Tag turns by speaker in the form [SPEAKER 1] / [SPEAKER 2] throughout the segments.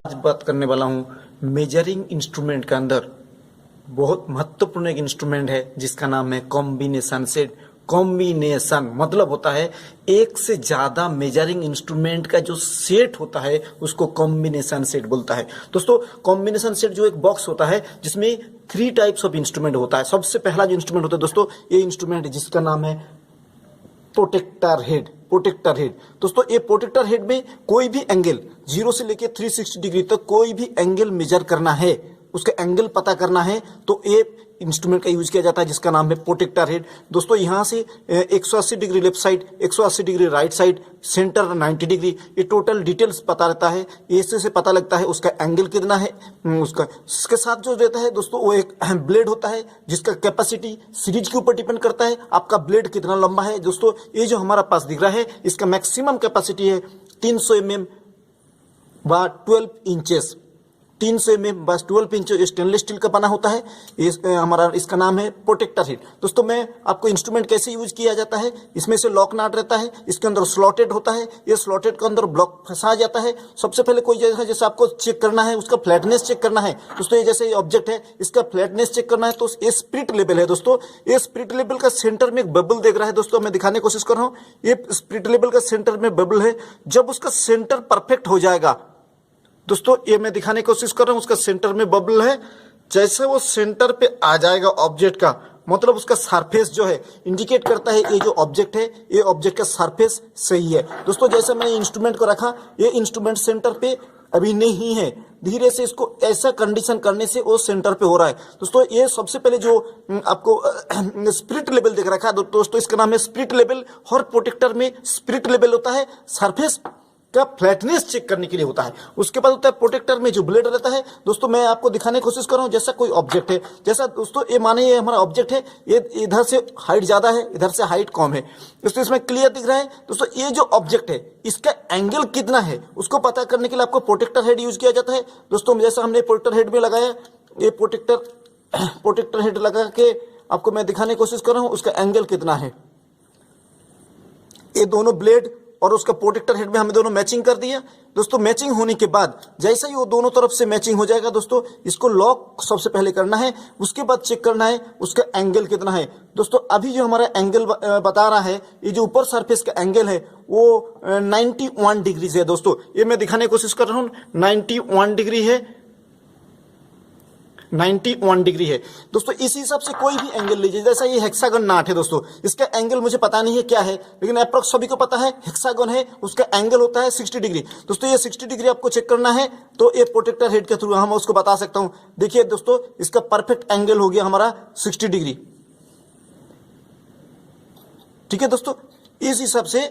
[SPEAKER 1] आज बात करने वाला हूँ मेजरिंग इंस्ट्रूमेंट के अंदर बहुत महत्वपूर्ण एक इंस्ट्रूमेंट है जिसका नाम है कॉम्बिनेशन सेट। कॉम्बिनेशन मतलब होता है एक से ज्यादा मेजरिंग इंस्ट्रूमेंट का जो सेट होता है उसको कॉम्बिनेशन सेट बोलता है। दोस्तों कॉम्बिनेशन सेट जो एक बॉक्स होता है जिसमें 3 टाइप्स ऑफ इंस्ट्रूमेंट होता है। सबसे पहला जो इंस्ट्रूमेंट होता है दोस्तों ये इंस्ट्रूमेंट जिसका नाम है प्रोटेक्टर हेड। प्रोटेक्टर हेड दोस्तों ये प्रोटेक्टर हेड में कोई भी एंगल 0 से लेके 360 डिग्री तक कोई भी एंगल मेजर करना है, उसका एंगल पता करना है तो ये इंस्ट्रूमेंट का यूज किया जाता है जिसका नाम है प्रोटेक्टर हेड। दोस्तों यहाँ से 180 degree left side, 180 degree right side, centre 90 degree, ये टोटल डिटेल्स पता रहता है। इससे से पता लगता है उसका एंगल कितना है उसका। इसके साथ जो रहता है दोस्तों वो एक ब्लेड होता है जिसका कैपेसिटी सीरीज के ऊपर डिपेंड करता है आपका ब्लेड कितना लंबा है। दोस्तों ये जो हमारा पास दिख रहा है इसका मैक्सिमम कैपेसिटी है 300 mm व 12 इंचेस। 300 mm बस 12 इंच स्टेनलेस स्टील का बना होता है। हमारा इसका नाम है प्रोटेक्टर हेड। दोस्तों मैं आपको इंस्ट्रूमेंट कैसे यूज किया जाता है, इसमें से लॉक नाट रहता है, इसके अंदर स्लॉटेड होता है, ये स्लॉटेड के अंदर ब्लॉक फंसा जाता है। सबसे पहले कोई जैसे आपको चेक करना है उसका फ्लैटनेस चेक करना है। दोस्तों ये जैसे ऑब्जेक्ट है इसका फ्लैटनेस चेक करना है तो ये स्पिरिट लेवल है। दोस्तों ये स्पिरिट लेवल का सेंटर में एक बबल देख रहा है। दोस्तों मैं दिखाने की कोशिश कर रहा हूँ, ये स्पिरिट लेवल का सेंटर में बबल है। जब उसका सेंटर परफेक्ट हो जाएगा दोस्तों ये मैं दिखाने की कोशिश कर रहा हूं, उसका सेंटर में बबल है, जैसे वो सेंटर पे आ जाएगा ऑब्जेक्ट का मतलब उसका सरफेस जो है इंडिकेट करता है ये जो ऑब्जेक्ट है ये ऑब्जेक्ट का सरफेस सही है। दोस्तों जैसे मैंने इंस्ट्रूमेंट को रखा, ये इंस्ट्रूमेंट सेंटर पे अभी नहीं है, धीरे से इसको ऐसा कंडीशन करने से वो सेंटर पे हो रहा है। दोस्तों ये सबसे पहले जो आपको स्पिरिट लेवल देख रखा है दोस्तों इसका नाम है स्पिरिट लेवल। हर प्रोटेक्टर में स्पिरिट लेवल होता है सरफेस का फ्लैटनेस चेक करने के लिए होता है। उसके बाद होता है प्रोटेक्टर में जो ब्लेड रहता है। दोस्तों मैं आपको दिखाने की कोशिश कर रहा हूं, जैसा कोई ऑब्जेक्ट है, जैसा दोस्तों ये माने ये हमारा ऑब्जेक्ट है, ये इधर से हाइट ज्यादा है इधर से हाइट कम है। दोस्तों इसमें क्लियर दिख रहा है। दोस्तों ये जो ऑब्जेक्ट है इसका एंगल कितना है उसको पता करने के लिए आपको प्रोटेक्टर हेड यूज किया जाता है। दोस्तों जैसा हमने प्रोटेक्टर हेड में लगाया, ये प्रोटेक्टर हेड लगा के आपको मैं दिखाने की कोशिश कर रहा हूं उसका एंगल कितना है। ये दोनों ब्लेड और उसका प्रोटेक्टर हेड में हमें दोनों मैचिंग कर दिया। दोस्तों मैचिंग होने के बाद जैसा ही वो दोनों तरफ से मैचिंग हो जाएगा दोस्तों इसको लॉक सबसे पहले करना है, उसके बाद चेक करना है उसका एंगल कितना है। दोस्तों अभी जो हमारा एंगल बता रहा है ये जो ऊपर सरफेस का एंगल है वो 91 डिग्री है। दोस्तों ये मैं दिखाने की कोशिश कर रहा हूँ 91 डिग्री है, 91 डिग्री है। दोस्तों इस हिसाब से कोई भी एंगल लीजिए, जैसा ये हेक्सागन नाट है दोस्तों इसका एंगल मुझे पता नहीं है क्या है लेकिन अप्रोक्स सभी को पता है हेक्सागन है, उसका एंगल होता है 60 डिग्री। दोस्तों ये 60 डिग्री आपको चेक करना है तो ये प्रोटेक्टर हेड के थ्रू हम उसको बता सकता हूं। देखिए दोस्तों इसका परफेक्ट एंगल हो गया हमारा 60 डिग्री। ठीक है दोस्तों, इस हिसाब से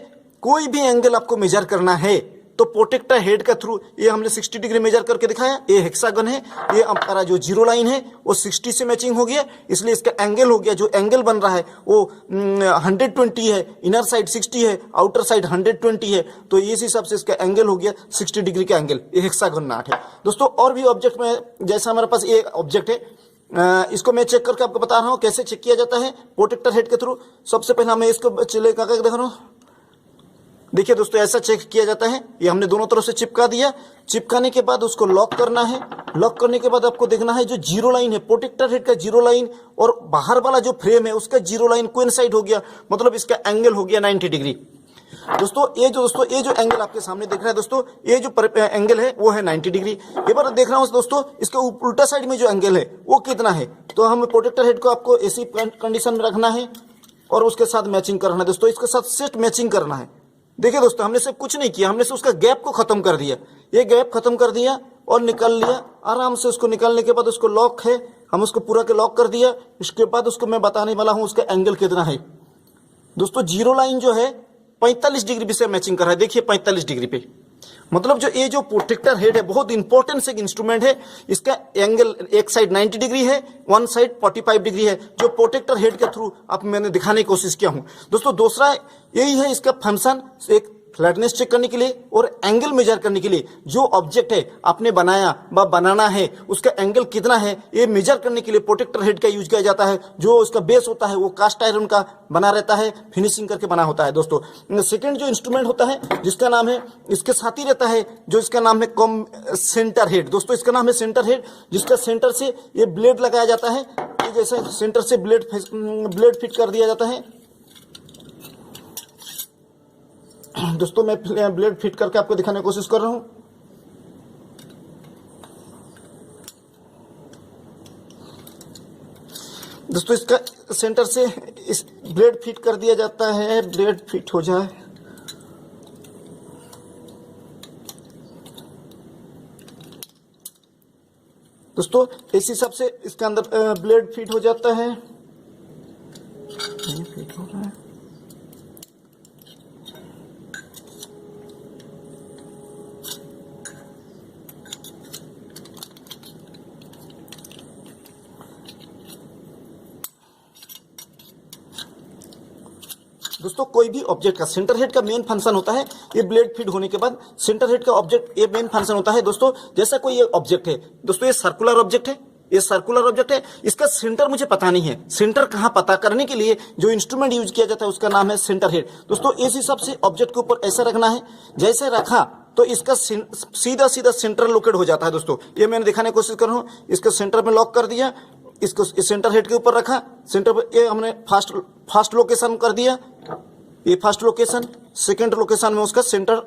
[SPEAKER 1] कोई भी एंगल आपको मेजर करना है तो प्रोटेक्टर हेड का थ्रू ये हमने 60 डिग्री मेजर करके दिखाया। ये हेक्सागन है, ये हमारा जो जीरो लाइन है वो 60 से मैचिंग हो गया, इसलिए इसका एंगल हो गया, जो एंगल बन रहा है वो 120 है, इनर साइड 60 है, आउटर साइड 120 है, तो इस हिसाब से इसका एंगल हो गया 60 डिग्री का एंगल। ये हेक्सागन नाट है। दोस्तों और भी ऑब्जेक्ट में जैसा हमारे पास ये ऑब्जेक्ट है इसको मैं चेक करके आपको बता रहा हूँ कैसे चेक किया जाता है प्रोटेक्टर हेड के थ्रू। सबसे पहले मैं इसको चले करके देख रहा हूँ। देखिए दोस्तों ऐसा चेक किया जाता है, ये हमने दोनों तरफ से चिपका दिया। चिपकाने के बाद उसको लॉक करना है। लॉक करने के बाद आपको देखना है जो जीरो लाइन है प्रोटेक्टर हेड का जीरो लाइन और बाहर वाला जो फ्रेम है उसका जीरो लाइन कोइंसाइड हो गया, मतलब इसका एंगल हो गया 90 डिग्री। दोस्तों ये जो एंगल आपके सामने देख रहा है दोस्तों ये जो एंगल है वो है 90 डिग्री। एक बार देख रहा हूँ दोस्तों इसके उल्टा साइड में जो एंगल है वो कितना है, तो हम प्रोटेक्टर हेड को आपको ऐसी कंडीशन में रखना है और उसके साथ मैचिंग करना है। दोस्तों इसके साथ सेट मैचिंग करना है। देखिए दोस्तों हमने सिर्फ कुछ नहीं किया, हमने सिर्फ उसका गैप को खत्म कर दिया, ये गैप खत्म कर दिया और निकाल लिया आराम से। उसको निकालने के बाद उसको लॉक है, हम उसको पूरा के लॉक कर दिया। इसके बाद उसको मैं बताने वाला हूं उसका एंगल कितना है। दोस्तों जीरो लाइन जो है 45 डिग्री से मैचिंग कर रहा है। देखिए 45 डिग्री पे, मतलब जो ये जो प्रोटेक्टर हेड है बहुत इंपॉर्टेंट से इंस्ट्रूमेंट है। इसका एंगल एक साइड 90 डिग्री है, वन साइड 45 डिग्री है, जो प्रोटेक्टर हेड के थ्रू आप मैंने दिखाने की कोशिश किया हूं। दोस्तों दूसरा यही है इसका फंक्शन, एक फ्लैटनेस चेक करने के लिए और एंगल मेजर करने के लिए। जो ऑब्जेक्ट है आपने बनाया व बनाना है उसका एंगल कितना है ये मेजर करने के लिए प्रोटेक्टर हेड का यूज किया जाता है। जो उसका बेस होता है वो कास्ट आयरन का बना रहता है, फिनिशिंग करके बना होता है दोस्तों। सेकंड जो इंस्ट्रूमेंट होता है जिसका नाम है, इसके साथ ही रहता है जो इसका नाम है सेंटर हेड। दोस्तों इसका नाम है सेंटर हेड, जिसका सेंटर से ये ब्लेड लगाया जाता है। ये जैसे सेंटर से ब्लेड फिट कर दिया जाता है। दोस्तों मैं ब्लेड फिट करके आपको दिखाने की कोशिश कर रहा हूं। दोस्तों इसका सेंटर से इस ब्लेड फिट कर दिया जाता है। ब्लेड फिट हो जाए, दोस्तों इस हिसाब से इसके अंदर ब्लेड फिट हो जाता है। फिट हो रहा है। दोस्तों कोई भी ऑब्जेक्ट का सेंटर हेड का मेन फंक्शन होता है, ये ब्लेड फिट होने के बाद सेंटर हेड का ऑब्जेक्ट ये मेन फंक्शन होता है। दोस्तों जैसा कोई ये ऑब्जेक्ट है, दोस्तों ये सर्कुलर ऑब्जेक्ट है, ये सर्कुलर ऑब्जेक्ट है, इसका सेंटर मुझे पता नहीं है। सेंटर कहां पता करने के लिए जो इंस्ट्रूमेंट यूज किया जाता है उसका नाम है सेंटर हेड। दोस्तों इस हिसाब से ऑब्जेक्ट के ऊपर ऐसा रखना है, जैसे रखा तो इसका सीधा सीधा सेंटर लोकेट हो जाता है। दोस्तों ये मैंने दिखाने की कोशिश कर रहा हूँ। इसका सेंटर में लॉक कर दिया, इसको इस सेंटर हेड के ऊपर रखा, सेंटर पर ये हमने फर्स्ट लोकेशन कर दिया, ये फर्स्ट लोकेशन, सेकंड लोकेशन में उसका सेंटर।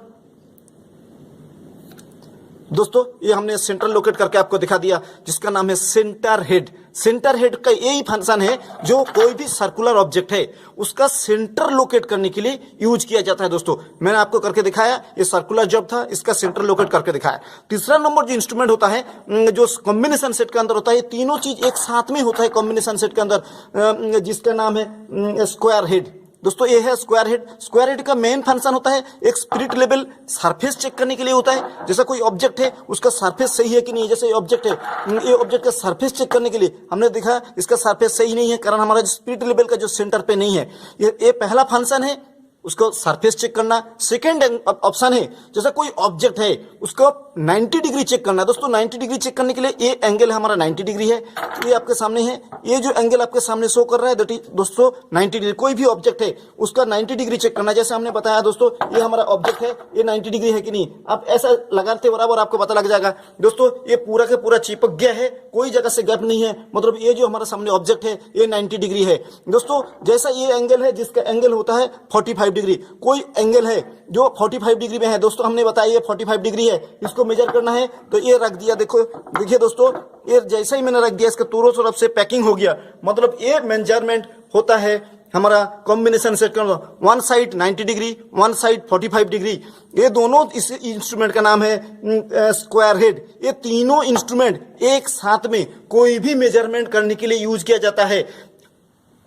[SPEAKER 1] दोस्तों ये हमने सेंटर लोकेट करके आपको दिखा दिया, जिसका नाम है सेंटर हेड। सेंटर हेड का यही फंक्शन है जो कोई भी सर्कुलर ऑब्जेक्ट है उसका सेंटर लोकेट करने के लिए यूज किया जाता है। दोस्तों मैंने आपको करके दिखाया, ये सर्कुलर जॉब था, इसका सेंटर लोकेट करके दिखाया। तीसरा नंबर जो इंस्ट्रूमेंट होता है जो कॉम्बिनेशन सेट के अंदर होता है, ये तीनों चीज एक साथ में होता है कॉम्बिनेशन सेट के अंदर, जिसका नाम है स्क्वायर हेड। दोस्तों ये है स्क्वायर हेड। स्क्वायर हेड का मेन फंक्शन होता है एक स्पिरिट लेवल सरफेस चेक करने के लिए होता है। जैसा कोई ऑब्जेक्ट है उसका सरफेस सही है कि नहीं, जैसे ये ऑब्जेक्ट है, ये ऑब्जेक्ट का सरफेस चेक करने के लिए हमने देखा इसका सरफेस सही नहीं है, कारण हमारा स्पिरिट लेवल का जो सेंटर पे नहीं है। ये पहला फंक्शन है, उसको सरफेस चेक करना। सेकेंड ऑप्शन है जैसा कोई ऑब्जेक्ट है उसको 90 डिग्री चेक करना। दोस्तों 90 डिग्री चेक करने के लिए ये एंगल हमारा 90 डिग्री है, ये आपके सामने है, ये जो एंगल आपके सामने शो कर रहा है दैट इज दोस्तों 90 डिग्री। कोई भी ऑब्जेक्ट है उसका 90 डिग्री चेक करना। जैसे हमने बताया दोस्तों ये हमारा ऑब्जेक्ट है, ये 90 डिग्री है कि नहीं, आप ऐसा लगाते बराबर आपको पता लग जाएगा। दोस्तों ये पूरा के पूरा चिपक गया है, कोई जगह से गैप नहीं है, मतलब ये जो हमारा सामने ऑब्जेक्ट है ये 90 डिग्री है। दोस्तों जैसा ये एंगल है जिसका एंगल होता है 45 डिग्री, कोई एंगल है जो 45 डिग्री में है, दोस्तों हमने बताया ये 45 डिग्री है, इसको मेजर करना है तो ये रख दिया। देखो देखिए दोस्तों ये जैसा ही मैंने रख दिया इसका दोनों तरफ से पैकिंग हो गया, मतलब ये मेजरमेंट होता है हमारा कॉम्बिनेशन सेट करना। One side 90 degree, one side 45 degree, ये दोनों इस इंस्ट्रूमेंट का नाम है स्क्वायर हेड। ये तीनों इंस्ट्रूमेंट एक साथ में कोई भी मेजरमेंट करने के लिए यूज किया जाता है।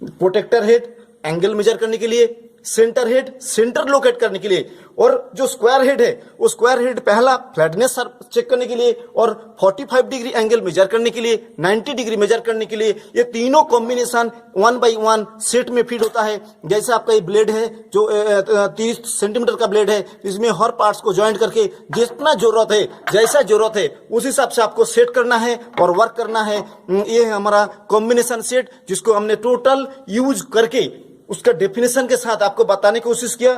[SPEAKER 1] प्रोटेक्टर हेड एंगल मेजर करने के लिए, सेंटर हेड सेंटर लोकेट करने के लिए, और जो स्क्वायर हेड है वो स्क्वायर हेड पहला फ्लैटनेस चेक करने के लिए और 45 डिग्री एंगल मेजर करने के लिए, 90 डिग्री मेजर करने के लिए। ये तीनों कॉम्बिनेशन 1 बाई 1 सेट में फिट होता है। जैसे आपका ये ब्लेड है जो 30 सेंटीमीटर का ब्लेड है, इसमें हर पार्ट्स को ज्वाइंट करके जितना जरूरत है, जैसा जरूरत है उस हिसाब से आपको सेट करना है और वर्क करना है। ये है हमारा कॉम्बिनेशन सेट, जिसको हमने टोटल यूज करके उसका डेफिनेशन के साथ आपको बताने की कोशिश किया।